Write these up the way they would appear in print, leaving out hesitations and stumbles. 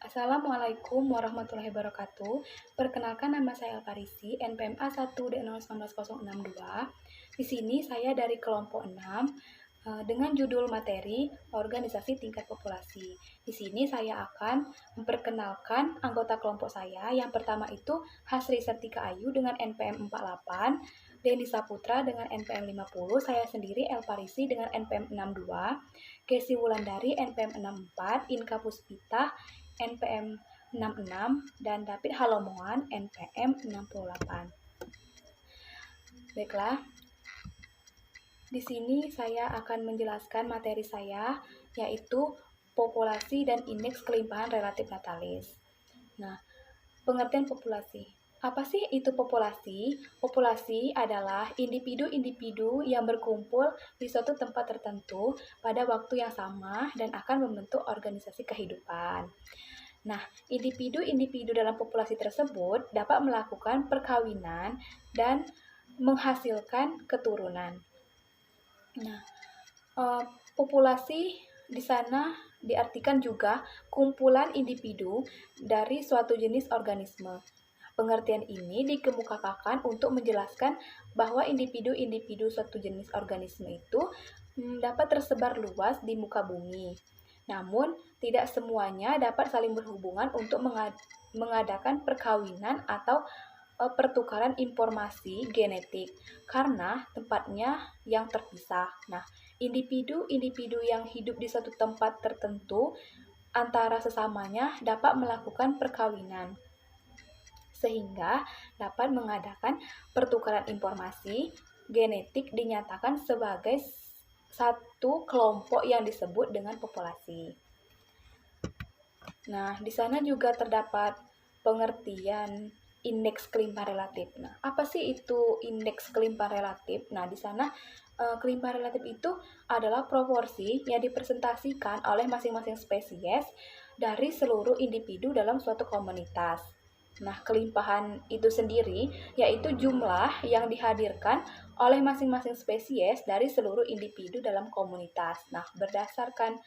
Assalamualaikum warahmatullahi wabarakatuh. Perkenalkan, nama saya Elparisi, NPMA 1D019062. Di sini saya dari kelompok 6 dengan judul materi organisasi tingkat populasi. Di sini saya akan memperkenalkan anggota kelompok saya. Yang pertama itu Hasri Sertika Ayu dengan NPM 48, Dendi Saputra dengan NPM 50, saya sendiri Elparisi dengan NPM 62, Kesi Wulandari NPM 64, Inka Puspita NPM 66, dan David Halomoan NPM 68. Baiklah, di sini saya akan menjelaskan materi saya, yaitu populasi dan indeks kelimpahan relatif natalis. Nah, pengertian populasi. Apa sih itu populasi? Populasi adalah individu-individu yang berkumpul di suatu tempat tertentu pada waktu yang sama dan akan membentuk organisasi kehidupan. Nah, individu-individu dalam populasi tersebut dapat melakukan perkawinan dan menghasilkan keturunan. Nah, populasi di sana diartikan juga kumpulan individu dari suatu jenis organisme. Pengertian ini dikemukakan untuk menjelaskan bahwa individu-individu suatu jenis organisme itu dapat tersebar luas di muka bumi. Namun, tidak semuanya dapat saling berhubungan untuk mengadakan perkawinan atau pertukaran informasi genetik karena tempatnya yang terpisah. Nah, individu-individu yang hidup di suatu tempat tertentu antara sesamanya dapat melakukan perkawinan sehingga dapat mengadakan pertukaran informasi genetik, dinyatakan sebagai satu kelompok yang disebut dengan populasi. Nah, di sana juga terdapat pengertian indeks kelimpahan relatif. Nah, apa sih itu indeks kelimpahan relatif? Nah, di sana kelimpahan relatif itu adalah proporsi yang dipresentasikan oleh masing-masing spesies dari seluruh individu dalam suatu komunitas. Nah, kelimpahan itu sendiri yaitu jumlah yang dihadirkan oleh masing-masing spesies dari seluruh individu dalam komunitas. Nah, berdasarkan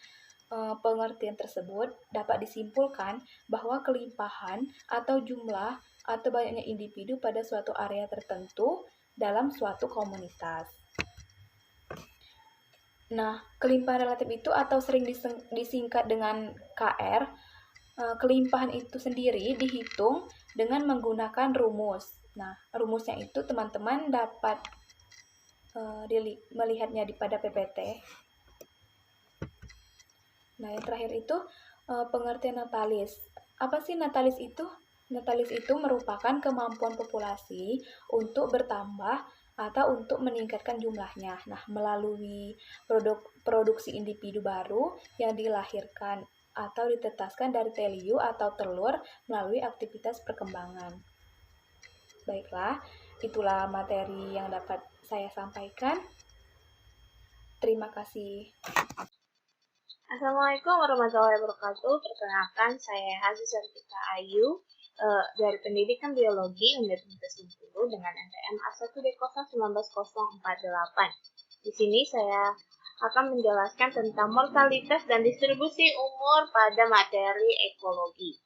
pengertian tersebut dapat disimpulkan bahwa kelimpahan atau jumlah atau banyaknya individu pada suatu area tertentu dalam suatu komunitas. Nah, kelimpahan relatif itu atau sering disingkat dengan KR. Kelimpahan itu sendiri dihitung dengan menggunakan rumus. Nah, rumusnya itu teman-teman dapat melihatnya pada PPT. Nah, yang terakhir itu pengertian natalis. Apa sih natalis itu? Natalis itu merupakan kemampuan populasi untuk bertambah atau untuk meningkatkan jumlahnya. Nah, melalui produksi individu baru yang dilahirkan atau ditetaskan dari teliu atau telur melalui aktivitas perkembangan. Baiklah, itulah materi yang dapat saya sampaikan. Terima kasih. Assalamualaikum warahmatullahi wabarakatuh. Perkenalkan, saya Hasri Sertika Ayu dari Pendidikan Biologi Unit 10 dengan NPM A1D019048. Di sini saya akan menjelaskan tentang mortalitas dan distribusi umur pada materi ekologi.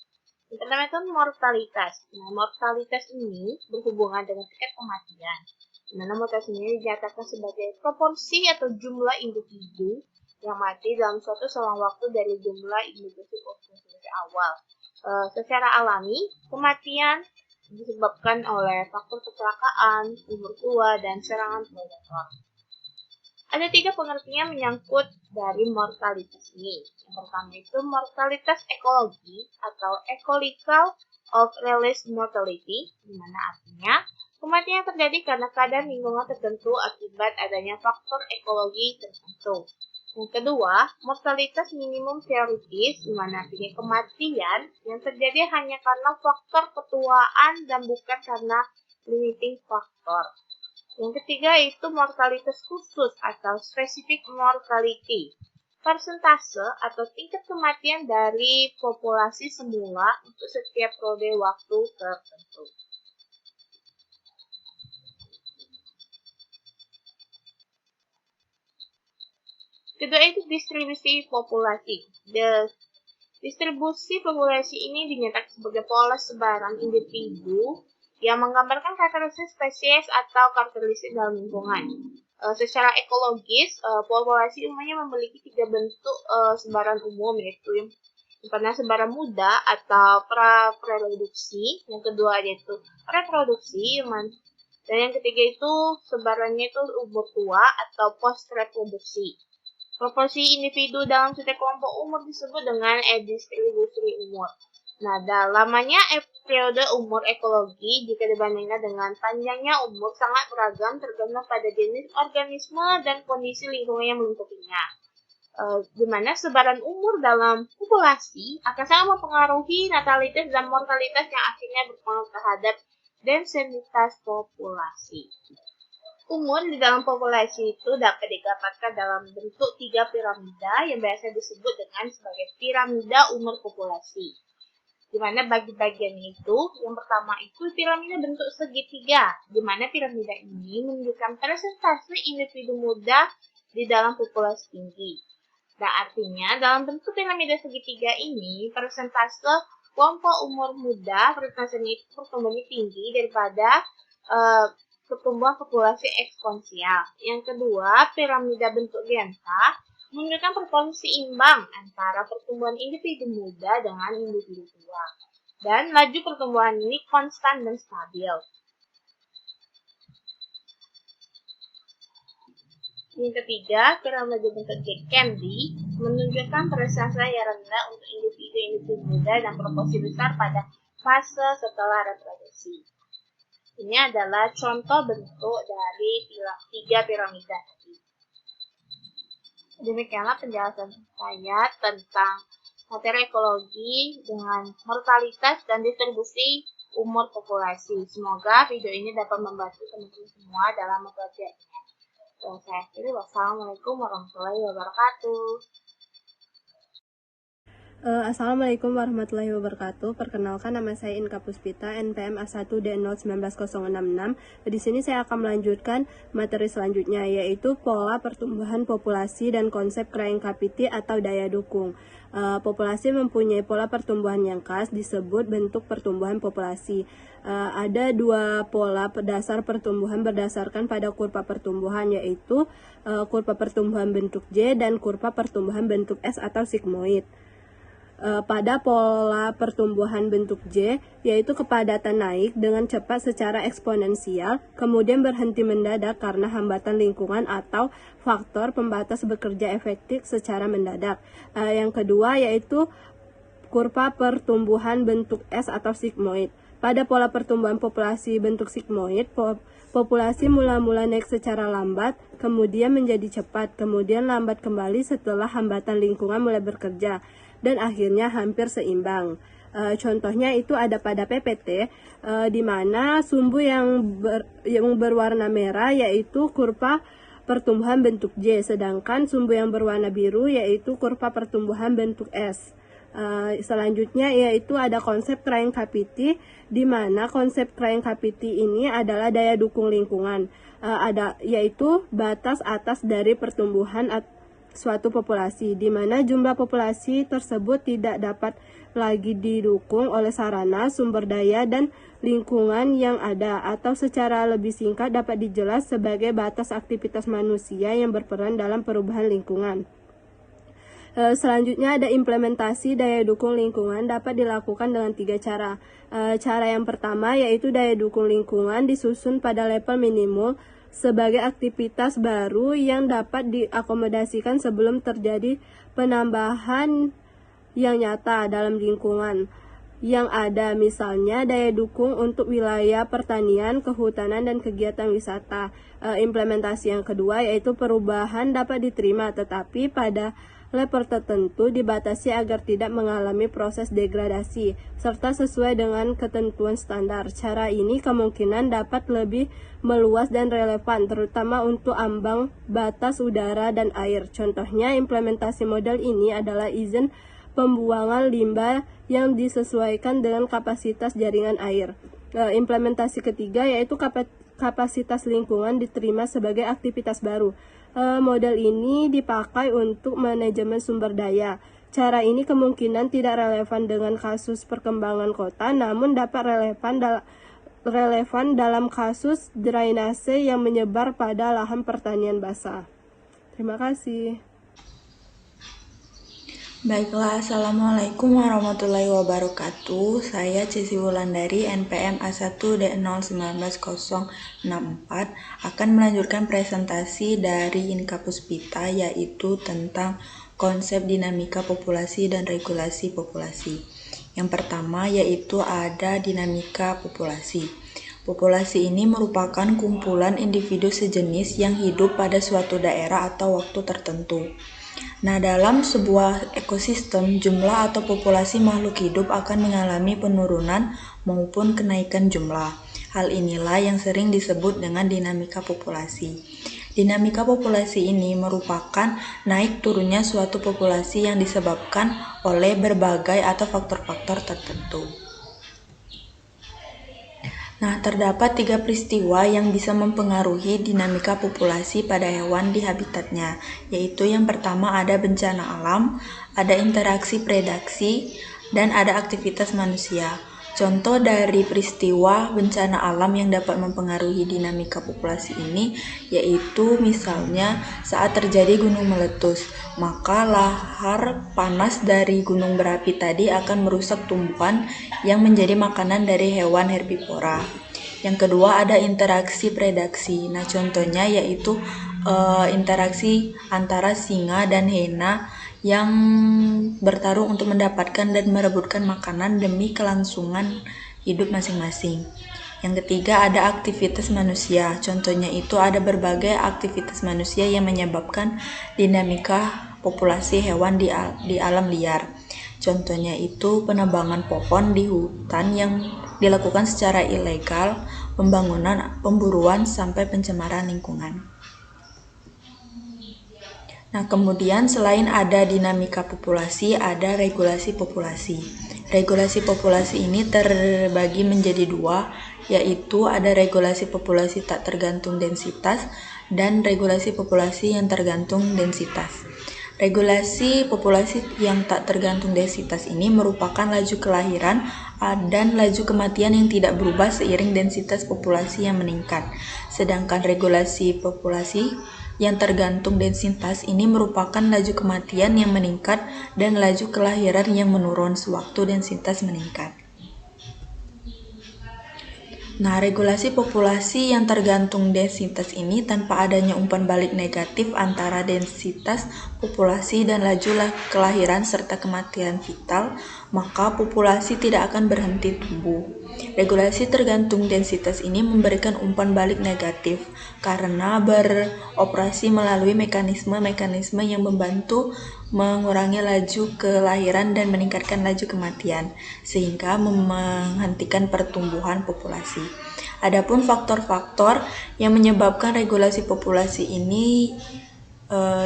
Yang pertama itu mortalitas. Nah, mortalitas ini berhubungan dengan tingkat kematian. Di mana mortalitas ini dinyatakan sebagai proporsi atau jumlah individu yang mati dalam suatu selang waktu dari jumlah individu populasi awal. Secara alami, kematian disebabkan oleh faktor kecelakaan, umur tua, dan serangan predator. Ada 3 pengertian menyangkut dari mortalitas ini. Yang pertama itu mortalitas ekologi atau ecological of release mortality, di mana artinya kematian yang terjadi karena keadaan lingkungan tertentu akibat adanya faktor ekologi tertentu. Yang kedua, mortalitas minimum teoritis, di mana artinya kematian yang terjadi hanya karena faktor ketuaan dan bukan karena limiting factor. Yang ketiga itu mortalitas khusus atau specific mortality, persentase atau tingkat kematian dari populasi semula untuk setiap periode waktu tertentu. Kedua itu distribusi populasi. The Distribusi populasi ini dinyatakan sebagai pola sebaran individu yang menggambarkan karakteristik spesies atau karakteristik dalam lingkungan. Secara ekologis, populasi umumnya memiliki 3 bentuk sebaran umum, yaitu yang pertama sebaran muda atau praproduksi, yang kedua yaitu reproduksi, dan yang ketiga itu sebarannya itu umur tua atau post reproduksi. Proporsi individu dalam setiap kelompok umur disebut dengan distribusi umur. Nah, lamanya periode umur ekologi jika dibandingkan dengan panjangnya umur sangat beragam tergantung pada jenis organisme dan kondisi lingkungan yang melingkupinya. Di mana sebaran umur dalam populasi akan sangat mempengaruhi natalitas dan mortalitas yang akhirnya berpengaruh terhadap densitas populasi. Umur di dalam populasi itu dapat digambarkan dalam bentuk 3 piramida yang biasa disebut dengan sebagai piramida umur populasi. Di mana bagi-bagiannya itu, yang pertama itu piramida bentuk segitiga, di mana piramida ini menunjukkan persentase individu muda di dalam populasi tinggi. Dan artinya dalam bentuk piramida segitiga ini, persentase kelompok umur muda persentasenya itu pertumbuhannya tinggi daripada pertumbuhan populasi eksponensial. Yang kedua, piramida bentuk genta menunjukkan proporsi imbang antara pertumbuhan individu muda dengan individu tua. Dan laju pertumbuhan ini konstan dan stabil. Yang ketiga, piramida bentuk Candy menunjukkan persentase yang rendah untuk individu-individu muda dan proporsi besar pada fase setelah reproduksi. Ini adalah contoh bentuk dari 3 piramida tadi. Demikianlah penjelasan saya tentang materi ekologi dengan mortalitas dan distribusi umur populasi. Semoga video ini dapat membantu teman-teman semua dalam mempelajarinya. Saya akhiri, wassalamualaikum warahmatullahi wabarakatuh. Assalamualaikum warahmatullahi wabarakatuh. Perkenalkan, nama saya Inka Puspita, NPM A1D011966. Di sini saya akan melanjutkan materi selanjutnya, yaitu pola pertumbuhan populasi dan konsep Craig-Kapiti atau daya dukung. Populasi mempunyai pola pertumbuhan yang khas, disebut bentuk pertumbuhan populasi. Ada 2 pola dasar pertumbuhan berdasarkan pada kurva pertumbuhan, yaitu kurva pertumbuhan bentuk J dan kurva pertumbuhan bentuk S atau sigmoid. Pada pola pertumbuhan bentuk J, yaitu kepadatan naik dengan cepat secara eksponensial, kemudian berhenti mendadak karena hambatan lingkungan atau faktor pembatas bekerja efektif secara mendadak. Yang kedua yaitu kurva pertumbuhan bentuk S atau sigmoid. Pada pola pertumbuhan populasi bentuk sigmoid, populasi mula-mula naik secara lambat, kemudian menjadi cepat, kemudian lambat kembali setelah hambatan lingkungan mulai bekerja, dan akhirnya hampir seimbang. Contohnya itu ada pada PPT, di mana sumbu yang berwarna merah yaitu kurva pertumbuhan bentuk J, sedangkan sumbu yang berwarna biru yaitu kurva pertumbuhan bentuk S. Selanjutnya yaitu ada konsep Craig-Kapiti, di mana konsep Craig-Kapiti ini adalah daya dukung lingkungan, yaitu batas atas dari pertumbuhan suatu populasi, di mana jumlah populasi tersebut tidak dapat lagi didukung oleh sarana, sumber daya, dan lingkungan yang ada, atau secara lebih singkat dapat dijelas sebagai batas aktivitas manusia yang berperan dalam perubahan lingkungan. Selanjutnya ada implementasi daya dukung lingkungan dapat dilakukan dengan 3 cara. Cara yang pertama yaitu daya dukung lingkungan disusun pada level minimum sebagai aktivitas baru yang dapat diakomodasikan sebelum terjadi penambahan yang nyata dalam lingkungan yang ada, misalnya daya dukung untuk wilayah pertanian, kehutanan, dan kegiatan wisata. Implementasi yang kedua yaitu perubahan dapat diterima, tetapi pada level tertentu dibatasi agar tidak mengalami proses degradasi, serta sesuai dengan ketentuan standar. Cara ini kemungkinan dapat lebih meluas dan relevan, terutama untuk ambang batas udara dan air. Contohnya, implementasi model ini adalah izin pembuangan limbah yang disesuaikan dengan kapasitas jaringan air. Implementasi ketiga yaitu kapasitas lingkungan diterima sebagai aktivitas baru. Model ini dipakai untuk manajemen sumber daya. Cara ini kemungkinan tidak relevan dengan kasus perkembangan kota, namun dapat relevan dalam kasus drainase yang menyebar pada lahan pertanian basah. Terima kasih. Baiklah, Assalamualaikum warahmatullahi wabarakatuh. Saya Ceci Wulandari, NPM A1D019064, akan melanjutkan presentasi dari Inka Puspita, yaitu tentang konsep dinamika populasi dan regulasi populasi. Yang pertama yaitu ada dinamika populasi. Populasi ini merupakan kumpulan individu sejenis yang hidup pada suatu daerah atau waktu tertentu. Nah, dalam sebuah ekosistem, jumlah atau populasi makhluk hidup akan mengalami penurunan maupun kenaikan jumlah. Hal inilah yang sering disebut dengan dinamika populasi. Dinamika populasi ini merupakan naik turunnya suatu populasi yang disebabkan oleh berbagai atau faktor-faktor tertentu. Nah, terdapat 3 peristiwa yang bisa mempengaruhi dinamika populasi pada hewan di habitatnya, yaitu yang pertama ada bencana alam, ada interaksi predasi, dan ada aktivitas manusia. Contoh dari peristiwa bencana alam yang dapat mempengaruhi dinamika populasi ini yaitu misalnya saat terjadi gunung meletus, maka lahar panas dari gunung berapi tadi akan merusak tumbuhan yang menjadi makanan dari hewan herbivora. Yang kedua ada interaksi predasi. Nah, contohnya yaitu interaksi antara singa dan hiena yang bertarung untuk mendapatkan dan merebutkan makanan demi kelangsungan hidup masing-masing. Yang ketiga ada aktivitas manusia. Contohnya itu ada berbagai aktivitas manusia yang menyebabkan dinamika populasi hewan di alam liar. Contohnya itu penebangan pohon di hutan yang dilakukan secara ilegal, pembangunan, pemburuan, sampai pencemaran lingkungan. Nah, kemudian selain ada dinamika populasi, ada regulasi populasi. Regulasi populasi ini terbagi menjadi 2, yaitu ada regulasi populasi tak tergantung densitas dan regulasi populasi yang tergantung densitas. Regulasi populasi yang tak tergantung densitas ini merupakan laju kelahiran dan laju kematian yang tidak berubah seiring densitas populasi yang meningkat. Sedangkan regulasi populasi yang tergantung densitas ini merupakan laju kematian yang meningkat dan laju kelahiran yang menurun sewaktu densitas meningkat. Nah, regulasi populasi yang tergantung densitas ini tanpa adanya umpan balik negatif antara densitas populasi dan laju kelahiran serta kematian vital, maka populasi tidak akan berhenti tumbuh. Regulasi tergantung densitas ini memberikan umpan balik negatif karena beroperasi melalui mekanisme-mekanisme yang membantu mengurangi laju kelahiran dan meningkatkan laju kematian, sehingga menghentikan pertumbuhan populasi. Adapun faktor-faktor yang menyebabkan regulasi populasi ini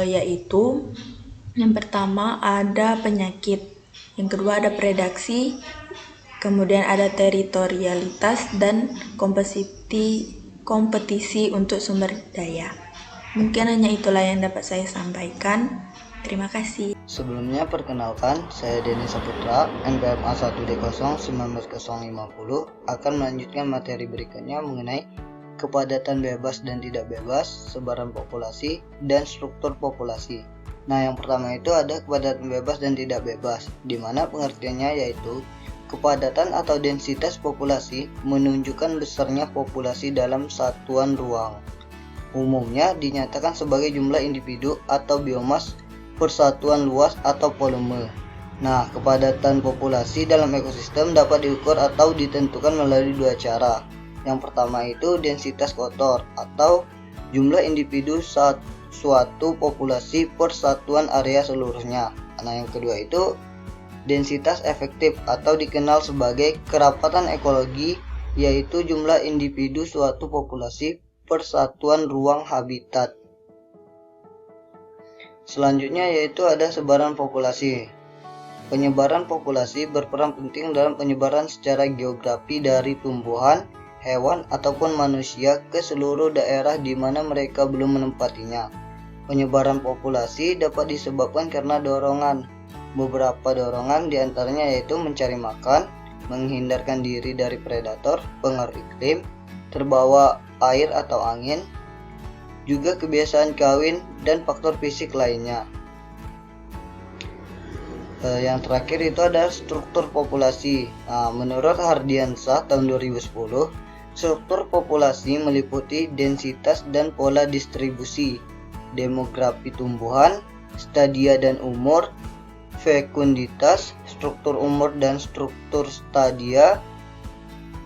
yaitu yang pertama ada penyakit, yang kedua ada predasi, kemudian ada teritorialitas dan kompetisi untuk sumber daya. Mungkin hanya itulah yang dapat saya sampaikan. Terima kasih. Sebelumnya perkenalkan, saya Denny Saputra, NPM A1D019050 akan melanjutkan materi berikutnya mengenai kepadatan bebas dan tidak bebas, sebaran populasi, dan struktur populasi. Nah, yang pertama itu ada kepadatan bebas dan tidak bebas, di mana pengertiannya yaitu kepadatan atau densitas populasi menunjukkan besarnya populasi dalam satuan ruang. Umumnya dinyatakan sebagai jumlah individu atau biomas persatuan luas atau volume. Nah, kepadatan populasi dalam ekosistem dapat diukur atau ditentukan melalui 2 cara. Yang pertama itu densitas kotor atau jumlah individu suatu populasi per satuan area seluruhnya. Nah, yang kedua itu densitas efektif atau dikenal sebagai kerapatan ekologi, yaitu jumlah individu suatu populasi per satuan ruang habitat. Selanjutnya yaitu ada sebaran populasi. Penyebaran populasi berperan penting dalam penyebaran secara geografi dari tumbuhan, hewan, ataupun manusia ke seluruh daerah di mana mereka belum menempatinya. Penyebaran populasi dapat disebabkan karena dorongan beberapa dorongan diantaranya yaitu mencari makan, menghindarkan diri dari predator, pengaruh iklim, terbawa air atau angin, juga kebiasaan kawin dan faktor fisik lainnya. Yang terakhir itu ada struktur populasi. Menurut Hardiansah tahun 2010, struktur populasi meliputi densitas dan pola distribusi, demografi tumbuhan, stadia dan umur, fekunditas, struktur umur dan struktur stadia.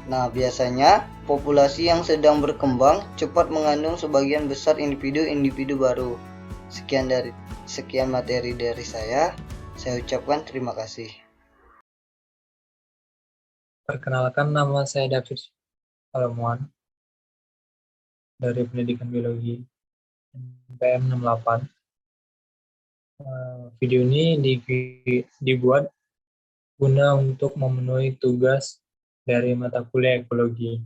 Nah, biasanya populasi yang sedang berkembang cepat mengandung sebagian besar individu-individu baru. Sekian materi dari saya. Saya ucapkan terima kasih. Perkenalkan, nama saya David Salomuan dari Pendidikan Biologi NPM 68. Video ini dibuat guna untuk memenuhi tugas dari mata kuliah ekologi.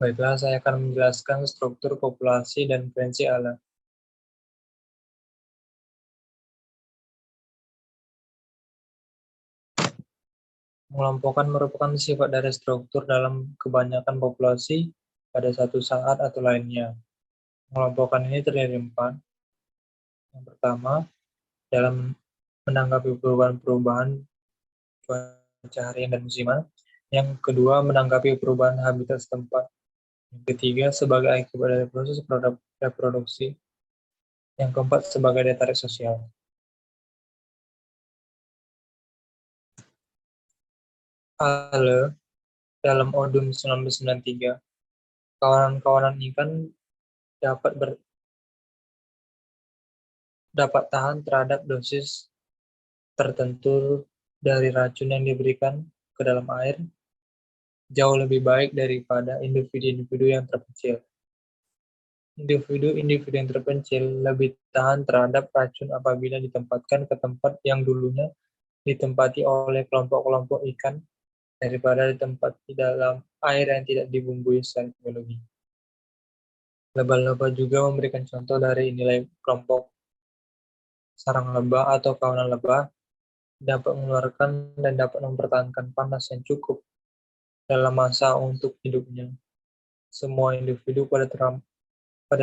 Baiklah, saya akan menjelaskan struktur populasi dan frekuensi alam. Mengelompokkan merupakan sifat dari struktur dalam kebanyakan populasi pada satu saat atau lainnya. Mengelompokkan ini terdiri dari 4. Yang pertama, dalam menanggapi perubahan-perubahan cuaca harian dan musiman. Yang kedua, menanggapi perubahan habitat setempat. Yang ketiga, sebagai akibat dari proses reproduksi. Yang keempat, sebagai daya tarik sosial. Ale, dalam Odum 1993, kawanan-kawanan ikan dapat tahan terhadap dosis tertentu dari racun yang diberikan ke dalam air jauh lebih baik daripada individu-individu yang terpencil. Individu-individu yang terpencil lebih tahan terhadap racun apabila ditempatkan ke tempat yang dulunya ditempati oleh kelompok-kelompok ikan daripada ditempati dalam air yang tidak dibumbui secara biologi. Lebah-lebah juga memberikan contoh dari nilai kelompok. Sarang lebah atau kawanan lebah dapat mengeluarkan dan dapat mempertahankan panas yang cukup dalam masa untuk hidupnya. Semua individu pada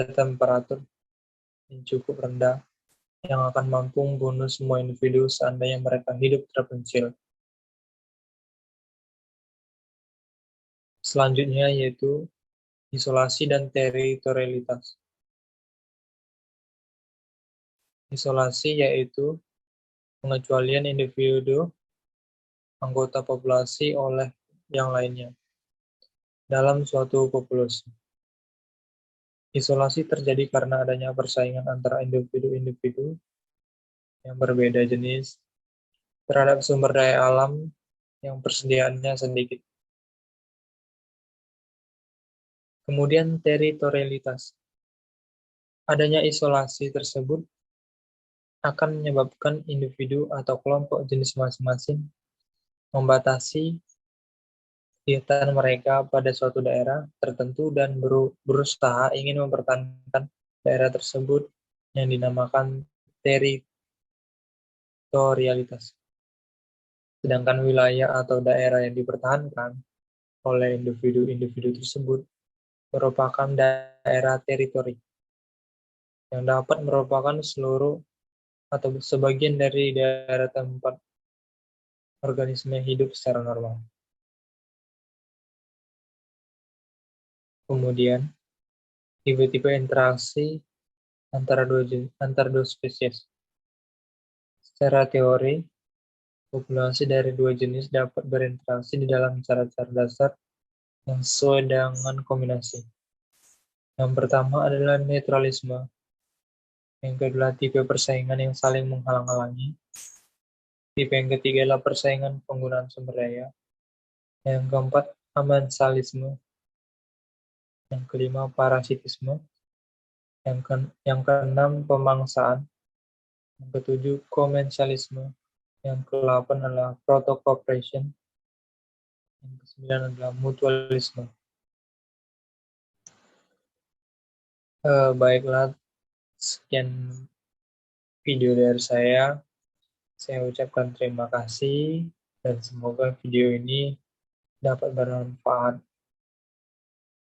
temperatur yang cukup rendah yang akan mampu membunuh semua individu seandainya mereka hidup terpencil. Selanjutnya yaitu isolasi dan teritorialitas. Isolasi yaitu pengecualian individu anggota populasi oleh yang lainnya dalam suatu populasi. Isolasi terjadi karena adanya persaingan antara individu-individu yang berbeda jenis terhadap sumber daya alam yang persediaannya sedikit. Kemudian teritorialitas. Adanya isolasi tersebut akan menyebabkan individu atau kelompok jenis masing-masing membatasi kegiatan mereka pada suatu daerah tertentu dan berusaha ingin mempertahankan daerah tersebut yang dinamakan teritorialitas. Sedangkan wilayah atau daerah yang dipertahankan oleh individu-individu tersebut merupakan daerah teritori yang dapat merupakan seluruh atau sebagian dari daerah tempat organisme hidup secara normal. Kemudian, tipe-tipe interaksi antara dua spesies. Secara teori, populasi dari dua jenis dapat berinteraksi di dalam cara-cara dasar yang sesuai dengan kombinasi. Yang pertama adalah netralisme. Yang kedua, tipe persaingan yang saling menghalang-halangi. Tipe yang ketiga adalah persaingan penggunaan sumber daya. Yang keempat, amensalisme. Yang kelima, parasitisme. Yang keenam, pemangsaan. Yang ketujuh, komensalisme. Yang ke-8 adalah protocooperation. Yang ke-9 adalah mutualisme. Baiklah, sekian video dari saya ucapkan terima kasih dan semoga video ini dapat bermanfaat.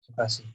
Terima kasih.